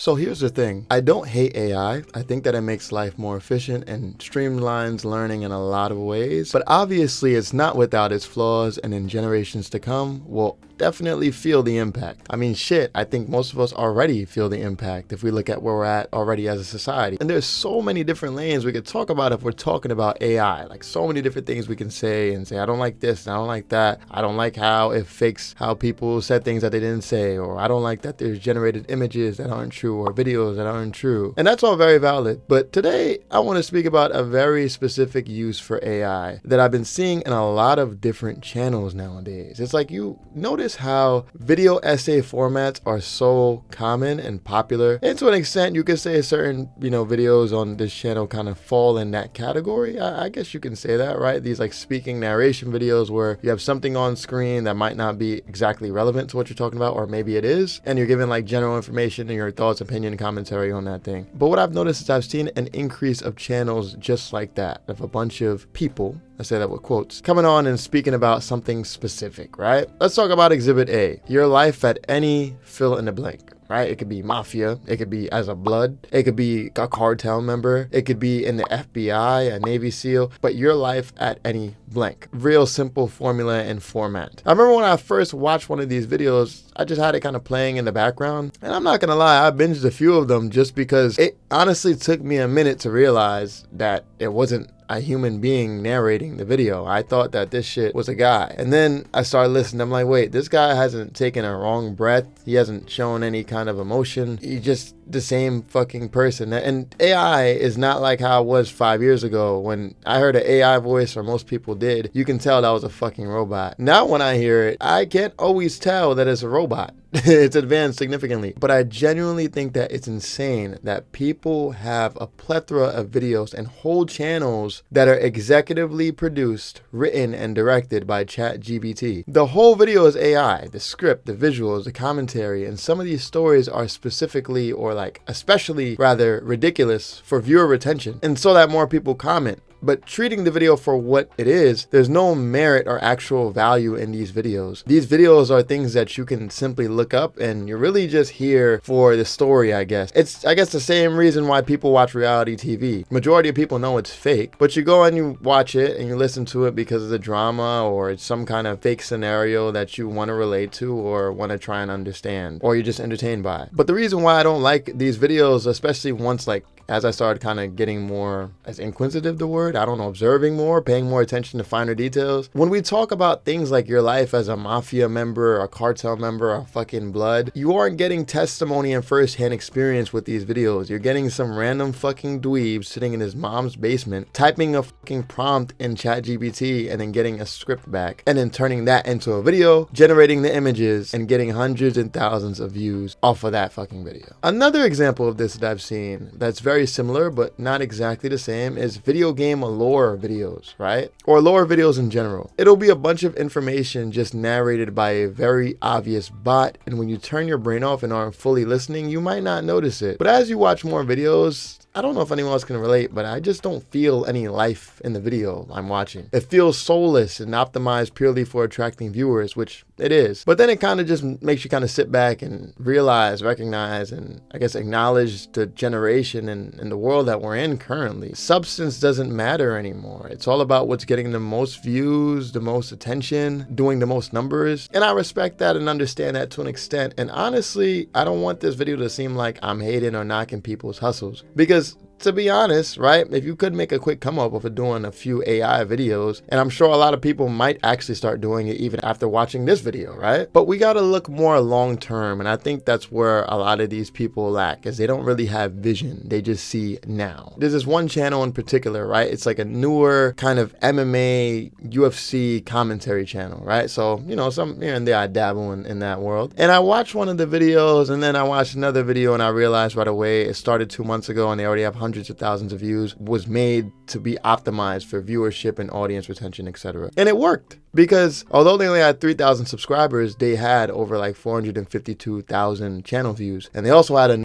So here's the thing. I don't hate AI. I think that it makes life more efficient and streamlines learning in a lot of ways. But obviously it's not without its flaws, and in generations to come, we'll definitely feel the impact. I mean, shit, I think most of us already feel the impact if we look at where we're at already as a society. And there's so many different lanes we could talk about if we're talking about AI. Like so many different things we can say and say, I don't like this and I don't like that. I don't like how it fakes how people said things that they didn't say, or I don't like that there's generated images that aren't true or videos that aren't true. And that's all very valid. But today I want to speak about a very specific use for AI that I've been seeing in a lot of different channels nowadays. It's like, you notice how video essay formats are so common and popular, and to an extent you could say certain videos on this channel kind of fall in that category. I guess you can say that, right? These like speaking narration videos where you have something on screen that might not be exactly relevant to what you're talking about, or maybe it is, and you're giving like general information and your thoughts, opinion, commentary on that thing. But what I've noticed is I've seen an increase of channels just like that, of a bunch of people, I say that with quotes, coming on and speaking about something specific, right? Let's talk about Exhibit A, your life at any fill in the blank. Right? It could be mafia, it could be as a blood, it could be a cartel member, it could be in the FBI, a Navy SEAL, but your life at any blank. Real simple formula and format. I remember when I first watched one of these videos, I just had it kind of playing in the background, and I'm not gonna lie, I binged a few of them just because it honestly took me a minute to realize that it wasn't a human being narrating the video. I thought that this shit was a guy. And then I started listening. I'm like, wait, this guy hasn't taken a wrong breath. He hasn't shown any kind of emotion. He's just the same fucking person. And AI is not like how it was 5 years ago when I heard an AI voice, or most people did. You can tell that was a fucking robot. Now when I hear it, I can't always tell that it's a robot. It's advanced significantly. But I genuinely think that it's insane that people have a plethora of videos and whole channels that are executively produced, written, and directed by ChatGPT. The whole video is AI. The script, the visuals, the commentary, and some of these stories are specifically, or like especially rather, ridiculous for viewer retention, and so that more people comment. But treating the video for what it is, there's no merit or actual value in these videos. These videos are things that you can simply look up, and you're really just here for the story, I guess. It's, I guess, the same reason why people watch reality TV. Majority of people know it's fake, but you go and you watch it and you listen to it because of the drama, or it's some kind of fake scenario that you want to relate to or want to try and understand, or you're just entertained by. But the reason why I don't like these videos, especially once as I started kind of getting more, as inquisitive the word, I don't know, observing more, paying more attention to finer details. When we talk about things like your life as a mafia member, a cartel member, a fucking blood, you aren't getting testimony and first-hand experience with these videos. You're getting some random fucking dweeb sitting in his mom's basement, typing a fucking prompt in ChatGPT and then getting a script back, and then turning that into a video, generating the images, and getting hundreds and thousands of views off of that fucking video. Another example of this that I've seen that's very similar but not exactly the same is video game lore videos, right? Or lore videos in general. It'll be a bunch of information just narrated by a very obvious bot, and when you turn your brain off and aren't fully listening, you might not notice it. But as you watch more videos, I don't know if anyone else can relate, but I just don't feel any life in the video I'm watching. It feels soulless and optimized purely for attracting viewers, which it is. But then it kind of just makes you kind of sit back and realize, recognize, and I guess acknowledge the generation and the world that we're in currently. Substance doesn't matter anymore. It's all about what's getting the most views, the most attention, doing the most numbers. And I respect that and understand that to an extent. And honestly, I don't want this video to seem like I'm hating or knocking people's hustles, because to be honest, right, if you could make a quick come up of doing a few AI videos, and I'm sure a lot of people might actually start doing it even after watching this video, right? But we got to look more long term, and I think that's where a lot of these people lack, is they don't really have vision. They just see now. There's this one channel in particular, right? It's like a newer kind of MMA, UFC commentary channel, right? So, some here and there I dabble in that world. And I watched one of the videos, and then I watched another video, and I realized right away it started 2 months ago, and they already have hundreds of thousands of views, was made to be optimized for viewership and audience retention, etc. And it worked, because although they only had 3,000 subscribers, they had over like 452,000 channel views, and they also had a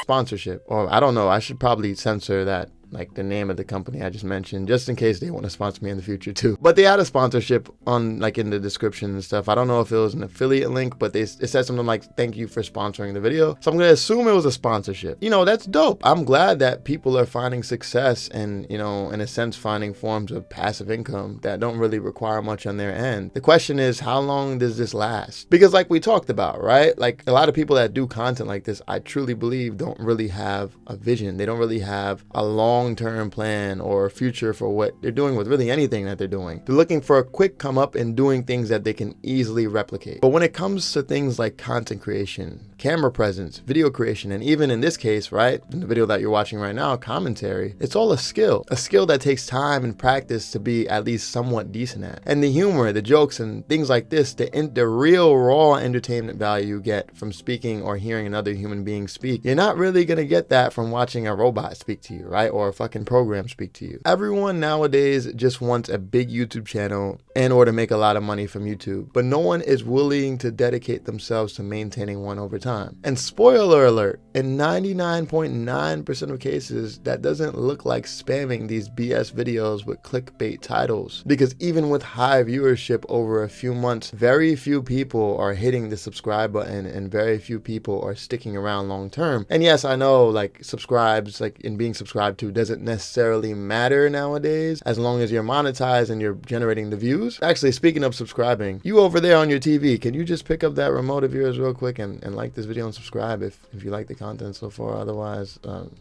sponsorship, or I don't know, I should probably censor that like the name of the company I just mentioned, just in case they want to sponsor me in the future too. But they had a sponsorship on like in the description and stuff. I don't know if it was an affiliate link, but it said something like, thank you for sponsoring the video. So I'm going to assume it was a sponsorship. You know, that's dope. I'm glad that people are finding success and, you know, in a sense, finding forms of passive income that don't really require much on their end. The question is, how long does this last? Because like we talked about, right? Like a lot of people that do content like this, I truly believe don't really have a vision. They don't really have a long-term plan or a future for what they're doing with really anything that they're doing. They're looking for a quick come up and doing things that they can easily replicate. But when it comes to things like content creation, camera presence, video creation, and even in this case, right, in the video that you're watching right now, commentary, it's all a skill that takes time and practice to be at least somewhat decent at. And the humor, the jokes, and things like this, the real raw entertainment value you get from speaking or hearing another human being speak, you're not really gonna get that from watching a robot speak to you, right? Or a fucking program speak to you. Everyone nowadays just wants a big YouTube channel in order to make a lot of money from YouTube, but no one is willing to dedicate themselves to maintaining one over time. And spoiler alert, in 99.9% of cases, that doesn't look like spamming these BS videos with clickbait titles. Because even with high viewership over a few months, very few people are hitting the subscribe button and very few people are sticking around long term. And yes, I know like subscribes, like in being subscribed to doesn't necessarily matter nowadays, as long as you're monetized and you're generating the views. Actually, speaking of subscribing, you over there on your TV, can you just pick up that remote of yours real quick and like this video and subscribe if you like the content so far? Otherwise,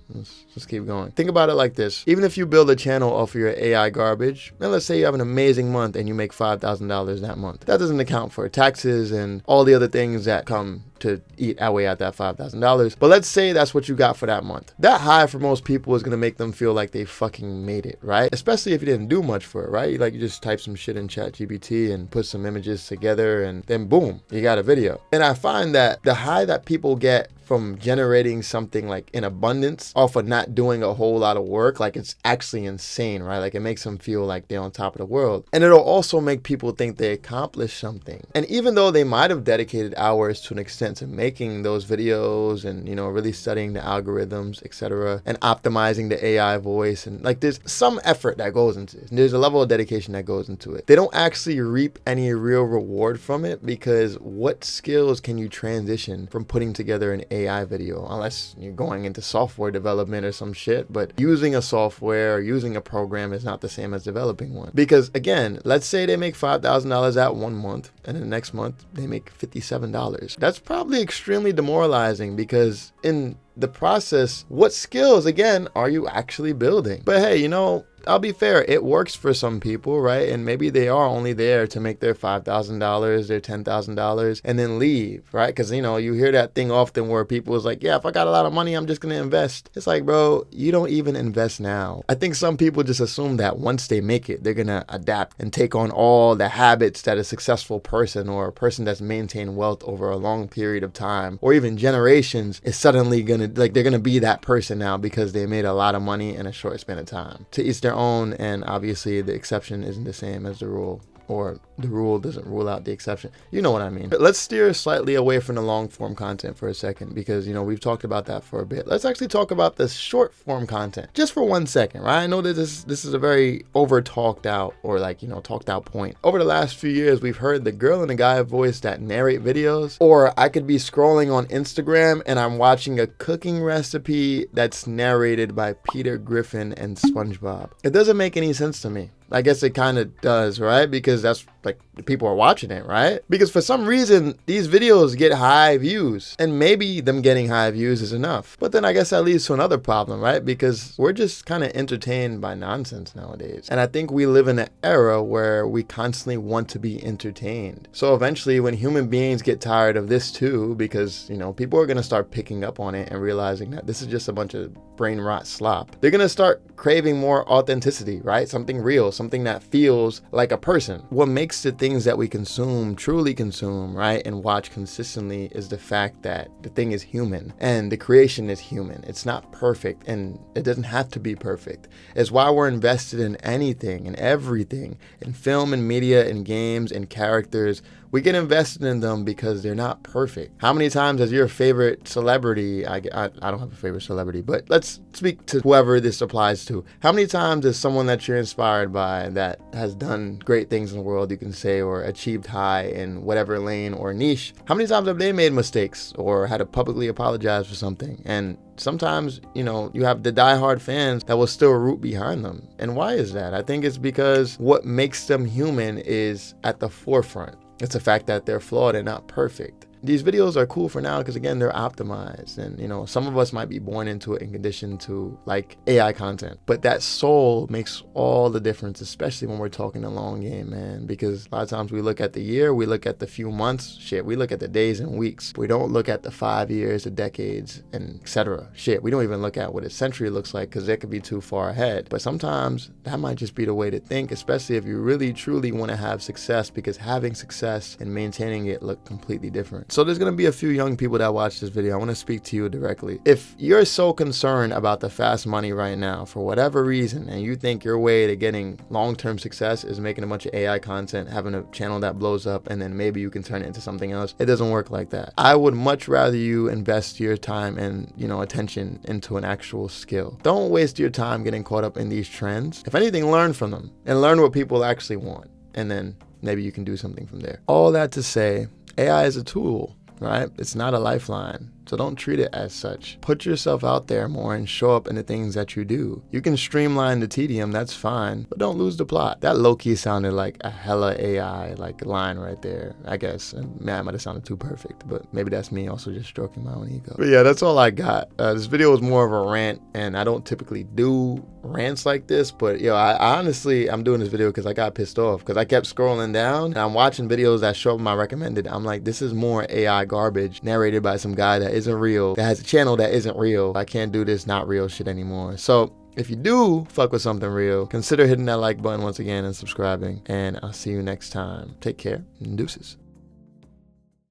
let's just keep going. Think about it like this. Even if you build a channel off of your AI garbage, and let's say you have an amazing month and you make $5,000 that month, that doesn't account for taxes and all the other things that come to eat away at that $5,000. But let's say that's what you got for that month. That high for most people is going to make them feel like they fucking made it, right? Especially if you didn't do much for it, right? You just type some shit in ChatGPT and put some images together and then boom, you got a video. And I find that the high that people get from generating something like in abundance off of not doing a whole lot of work, like it's actually insane, right? Like it makes them feel like they're on top of the world. And it'll also make people think they accomplished something. And even though they might have dedicated hours to an extent to making those videos and, you know, really studying the algorithms, etc., and optimizing the AI voice, and like there's some effort that goes into it. There's a level of dedication that goes into it. They don't actually reap any real reward from it, because what skills can you transition from putting together an AI video, unless you're going into software development or some shit? But using a software or using a program is not the same as developing one. Because again, let's say they make $5,000 that one month and the next month they make $57. That's probably extremely demoralizing, because in the process, what skills again are you actually building? But hey, you know, I'll be fair, it works for some people, right? And maybe they are only there to make their $5,000, their $10,000, and then leave, right? Because, you know, you hear that thing often where people is like, yeah, if I got a lot of money, I'm just going to invest. It's like, bro, you don't even invest now. I think some people just assume that once they make it, they're going to adapt and take on all the habits that a successful person or a person that's maintained wealth over a long period of time or even generations is suddenly going to, like, they're going to be that person now because they made a lot of money in a short span of time. To each their own, and obviously the exception isn't the same as the rule, or the rule doesn't rule out the exception. You know what I mean. But let's steer slightly away from the long form content for a second, because, you know, we've talked about that for a bit. Let's actually talk about the short form content just for 1 second, right? I know that this is a very over talked out, or like, you know, talked out point. Over the last few years, we've heard the girl and the guy voice that narrate videos, or I could be scrolling on Instagram and I'm watching a cooking recipe that's narrated by Peter Griffin and SpongeBob. It doesn't make any sense to me. I guess it kind of does, right? Because that's like the people are watching it, right? Because for some reason, these videos get high views, and maybe them getting high views is enough. But then I guess that leads to another problem, right? Because we're just kind of entertained by nonsense nowadays. And I think we live in an era where we constantly want to be entertained. So eventually when human beings get tired of this too, because, you know, people are going to start picking up on it and realizing that this is just a bunch of brain rot slop. They're going to start craving more authenticity, right? Something real, something that feels like a person. What makes the things that we consume, truly consume, right, and watch consistently is the fact that the thing is human and the creation is human. It's not perfect, and it doesn't have to be perfect. It's why we're invested in anything and everything, in film and media and games and characters. We get invested in them because they're not perfect. How many times has your favorite celebrity, I don't have a favorite celebrity, but let's speak to whoever this applies to. How many times is someone that you're inspired by that has done great things in the world, you can say, or achieved high in whatever lane or niche, how many times have they made mistakes or had to publicly apologize for something? And sometimes, you know, you have the diehard fans that will still root behind them. And why is that? I think it's because what makes them human is at the forefront. It's the fact that they're flawed and not perfect. These videos are cool for now because, again, they're optimized. And, you know, some of us might be born into it and conditioned to like AI content. But that soul makes all the difference, especially when we're talking the long game, man. Because a lot of times we look at the year, we look at the few months, shit, we look at the days and weeks. We don't look at the 5 years, the decades, and etc. Shit, we don't even look at what a century looks like because it could be too far ahead. But sometimes that might just be the way to think, especially if you really, truly want to have success, because having success and maintaining it look completely different. So there's going to be a few young people that watch this video. I want to speak to you directly. If you're so concerned about the fast money right now for whatever reason, and you think your way to getting long-term success is making a bunch of AI content, having a channel that blows up, and then maybe you can turn it into something else, it doesn't work like that. I would much rather you invest your time and, you know, attention into an actual skill. Don't waste your time getting caught up in these trends. If anything, learn from them and learn what people actually want, and then maybe you can do something from there. All that to say, AI is a tool, right? It's not a lifeline. So don't treat it as such. Put yourself out there more and show up in the things that you do. You can streamline the tedium, that's fine, but don't lose the plot. That low-key sounded like a hella AI like line right there, I guess. And man, it might have sounded too perfect, but maybe that's me also just stroking my own ego. But yeah, that's all I got. This video was more of a rant, and I don't typically do rants like this, but yo, I honestly, I'm doing this video because I got pissed off because I kept scrolling down and I'm watching videos that show up in my recommended. I'm like, this is more AI garbage narrated by some guy that isn't real, that has a channel that isn't real. I can't do this not real shit anymore. So if you do fuck with something real, consider hitting that like button once again and subscribing, and I'll see you next time. Take care and deuces.